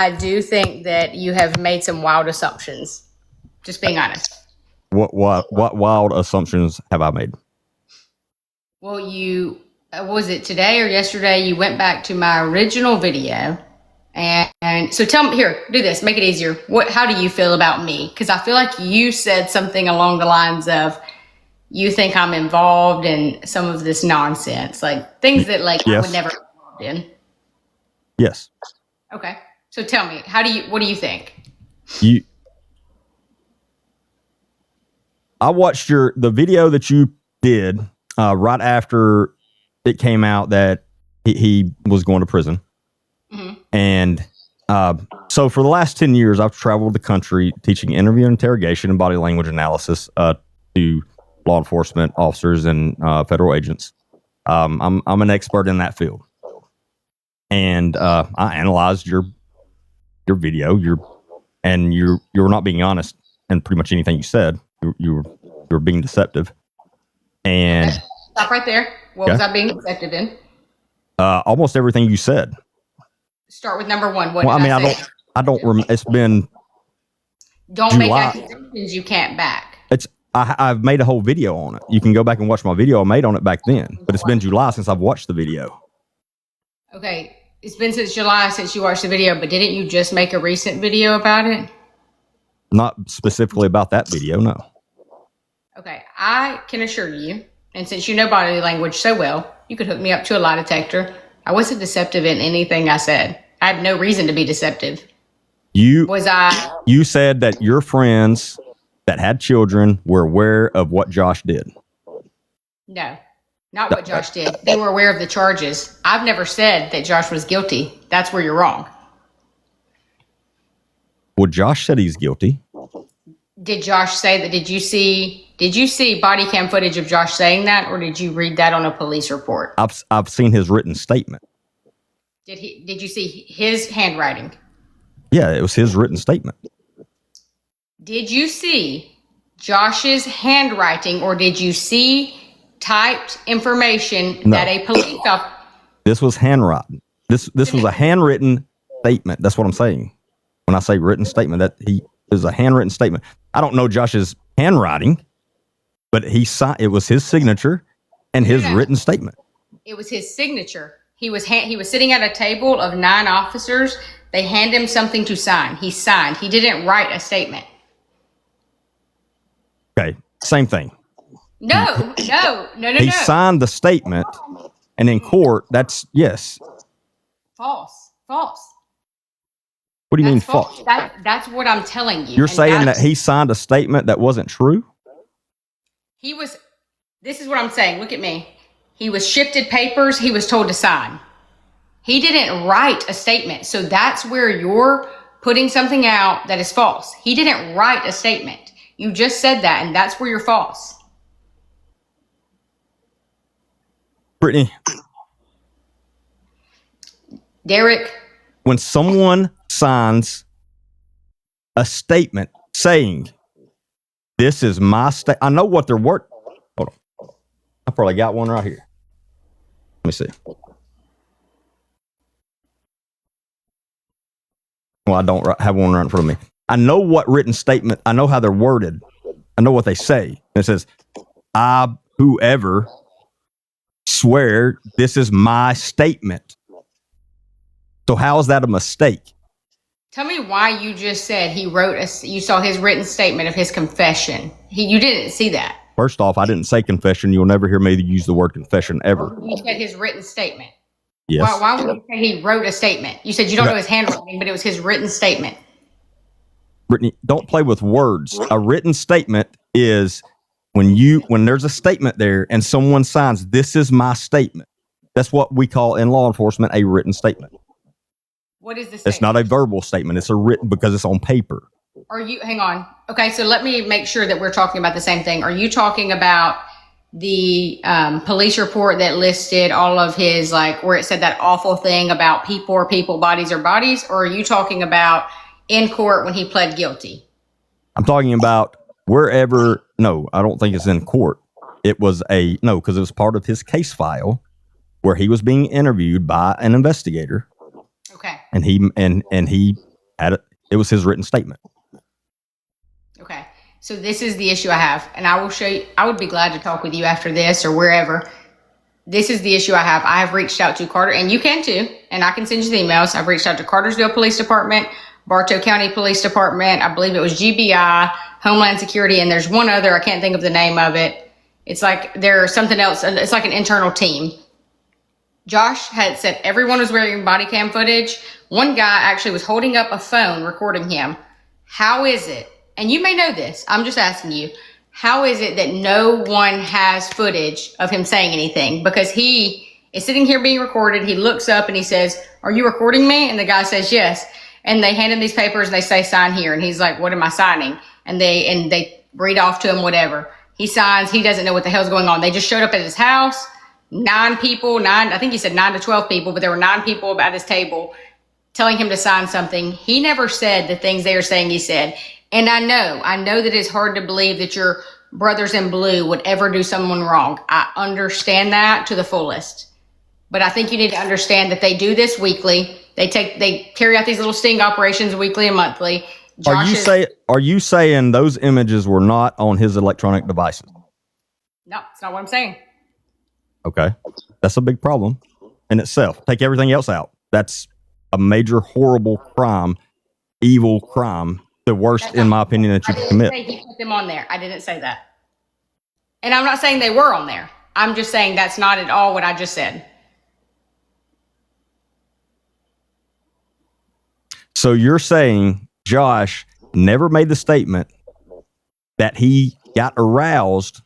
I do think that you have made some wild assumptions. Just being honest. What wild assumptions have I made? Well, you was it today or yesterday? You went back to my original video, and so tell me here. Do this. Make it easier. How do you feel about me? Because I feel like you said something along the lines of, you think I'm involved in some of this nonsense, like things that like Yes. I would never be involved in. Yes. Okay. So tell me, what do you think? I watched the video that you did right after it came out that he was going to prison. Mm-hmm. And so for the last 10 years, I've traveled the country teaching interview and interrogation and body language analysis to law enforcement officers and federal agents. I'm an expert in that field. And I analyzed your video, and you were not being honest in pretty much anything you said. You were being deceptive. And okay. Stop right there. What was I being deceptive in? Almost everything you said. Start with number one. What well, did I mean, say? I don't remember. It's been Don't July. Make accusations you can't back. I've made a whole video on it. You can go back and watch my video I made on it back then. But it's been July since I've watched the video. Okay. It's been since July since you watched the video, but didn't you just make a recent video about it? Not specifically about that video, no. Okay. I can assure you, and since you know body language so well, you could hook me up to a lie detector. I wasn't deceptive in anything I said. I had no reason to be deceptive. You said that your friends that had children were aware of what Josh did. No, not what Josh did. They were aware of the charges. I've never said that Josh was guilty. That's where you're wrong. Well, Josh said he's guilty. Did Josh say that? Did you see body cam footage of Josh saying that, or did you read that on a police report? I've seen his written statement. Did you see his handwriting? Yeah, it was his written statement. Did you see Josh's handwriting, or did you see typed information that a police officer? This was handwritten. This was a handwritten statement. That's what I'm saying. When I say written statement, that he is a handwritten statement. I don't know Josh's handwriting, but it was his signature and his written statement. It was his signature. He was sitting at a table of 9 officers. They hand him something to sign. He signed. He didn't write a statement. Okay, same thing. No. He signed the statement, and in court, that's yes. False. What do you mean false? That's what I'm telling you. You're saying that he signed a statement that wasn't true? This is what I'm saying. Look at me. He was shifted papers. He was told to sign. He didn't write a statement. So that's where you're putting something out that is false. He didn't write a statement. You just said that, and that's where you're false. Brittany. Derek. When someone signs a statement saying, this is my state, I know what they're worth. Hold on. I probably got one right here. Let me see. Well, I don't have one right in front of me. I know what written statement, I know how they're worded. I know what they say. It says, whoever swear this is my statement. So how is that a mistake? Tell me why you just said you saw his written statement of his confession. You didn't see that. First off, I didn't say confession. You'll never hear me use the word confession ever. You said his written statement. Yes. Why would you say he wrote a statement? You said you don't know his handwriting, but it was his written statement. Brittany, don't play with words. A written statement is when there's a statement there and someone signs, this is my statement. That's what we call in law enforcement a written statement. What is the statement? It's not a verbal statement. It's a written because it's on paper. Hang on. Okay, so let me make sure that we're talking about the same thing. Are you talking about the police report that listed all of his, where it said that awful thing about people are people, bodies are bodies? Or are you talking about in court when he pled guilty? I'm talking about wherever. No, I don't think it's in court. It was because it was part of his case file where he was being interviewed by an investigator. Okay. And he had it. It was his written statement. Okay. So this is the issue I have, and I will show you. I would be glad to talk with you after this or wherever. This is the issue I have. I have reached out to Carter, and you can too, and I can send you the emails. I've reached out to Cartersville Police Department, Bartow County Police Department. I believe it was GBI, Homeland Security, and there's one other. I can't think of the name of it. It's like there's something else. It's like an internal team. Josh had said everyone was wearing body cam footage. One guy actually was holding up a phone recording him. How is it? And you may know this. I'm just asking you. How is it that no one has footage of him saying anything? Because he is sitting here being recorded. He looks up and he says, "Are you recording me?" And the guy says, "Yes." And they hand him these papers and they say, "Sign here." And he's like, "What am I signing?" And they read off to him whatever. He signs. He doesn't know what the hell's going on. They just showed up at his house. I think he said 9 to 12 people, but there were 9 people at his table telling him to sign something. He never said the things they are saying he said. And I know that it's hard to believe that your brothers in blue would ever do someone wrong. I understand that to the fullest. But I think you need to understand that they do this weekly. They carry out these little sting operations weekly and monthly. Are you saying those images were not on his electronic devices? No, it's not what I'm saying. Okay. That's a big problem in itself. Take everything else out. That's a major, horrible crime, evil crime. The worst, in my opinion, that you can commit. He put them on there. I didn't say that. And I'm not saying they were on there. I'm just saying that's not at all what I just said. So you're saying Josh never made the statement that he got aroused